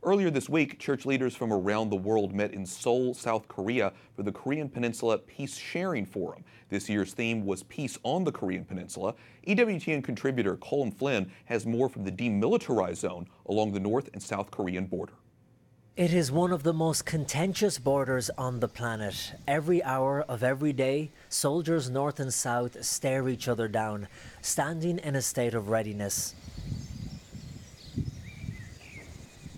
Earlier this week, church leaders from around the world met in Seoul, South Korea for the Korean Peninsula Peace Sharing Forum. This year's theme was Peace on the Korean Peninsula. EWTN contributor Colin Flynn has more from the demilitarized zone along the North and South Korean border. It is one of the most contentious borders on the planet. Every hour of every day, soldiers north and south stare each other down, standing in a state of readiness.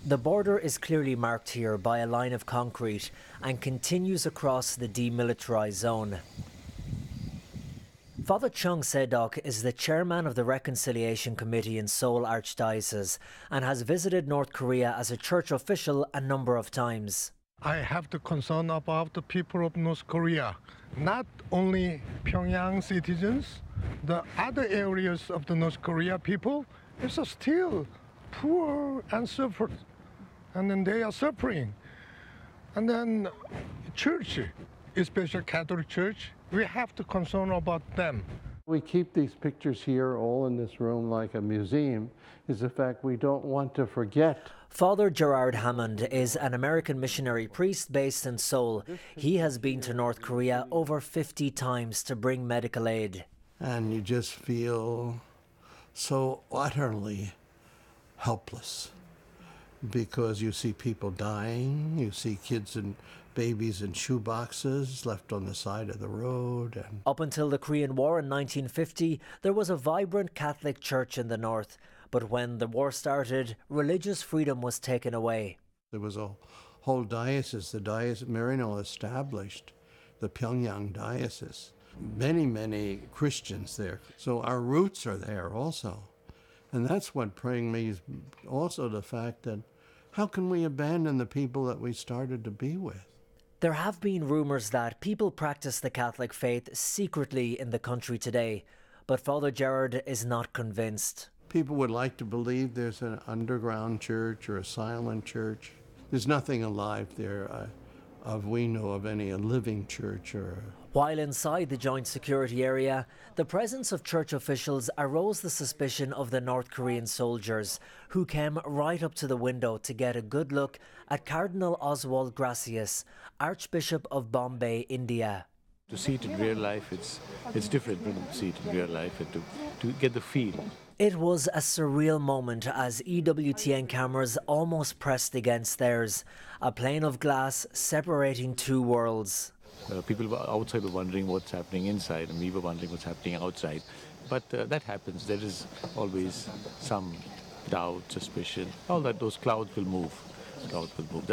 The border is clearly marked here by a line of concrete and continues across the demilitarized zone. Father Chung Se-dok is the chairman of the Reconciliation Committee in Seoul Archdiocese and has visited North Korea as a church official a number of times. I have the concern about the people of North Korea, not only Pyongyang citizens, the other areas of the North Korea people is still poor and suffer, and then they are suffering. And then church, especially Catholic Church, we have to concern about them. We keep these pictures here all in this room like a museum is the fact we don't want to forget. Father Gerard Hammond is an American missionary priest based in Seoul. He has been to North Korea over 50 times to bring medical aid. And you just feel so utterly helpless because you see people dying, you see kids and babies in shoeboxes left on the side of the road. And up until the Korean War in 1950, there was a vibrant Catholic church in the north. But when the war started, religious freedom was taken away. There was a whole diocese, the diocese Marino established, the Pyongyang diocese. Many Christians there. So our roots are there also. And that's what praying means, also the fact that how can we abandon the people that we started to be with? There have been rumours that people practice the Catholic faith secretly in the country today, but Father Gerard is not convinced. People would like to believe there's an underground church or a silent church. There's nothing alive there we know of any living church or... While inside the joint security area, the presence of church officials arose the suspicion of the North Korean soldiers, who came right up to the window to get a good look at Cardinal Oswald Gracias, Archbishop of Bombay, India. To see it in real life, it's different from to see it in real life and to get the feel. It was a surreal moment as EWTN cameras almost pressed against theirs, a plane of glass separating two worlds. People outside were wondering what's happening inside, and we were wondering what's happening outside. But that happens. There is always some doubt, suspicion. All that, those clouds will move. Clouds will move.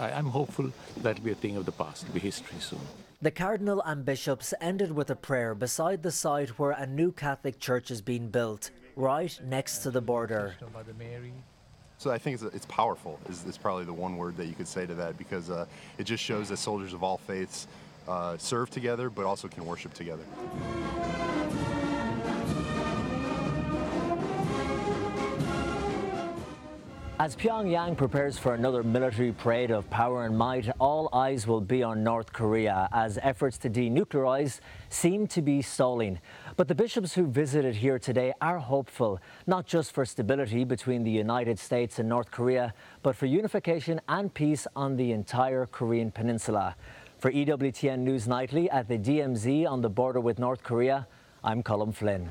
I'm hopeful that will be a thing of the past, will be history soon. The Cardinal and bishops ended with a prayer beside the site where a new Catholic church is being built, right next to the border. So I think it's powerful is probably the one word that you could say to that, because it just shows that soldiers of all faiths serve together but also can worship together. As Pyongyang prepares for another military parade of power and might, all eyes will be on North Korea as efforts to denuclearize seem to be stalling. But the bishops who visited here today are hopeful, not just for stability between the United States and North Korea, but for unification and peace on the entire Korean peninsula. For EWTN News Nightly at the DMZ on the border with North Korea, I'm Colin Flynn.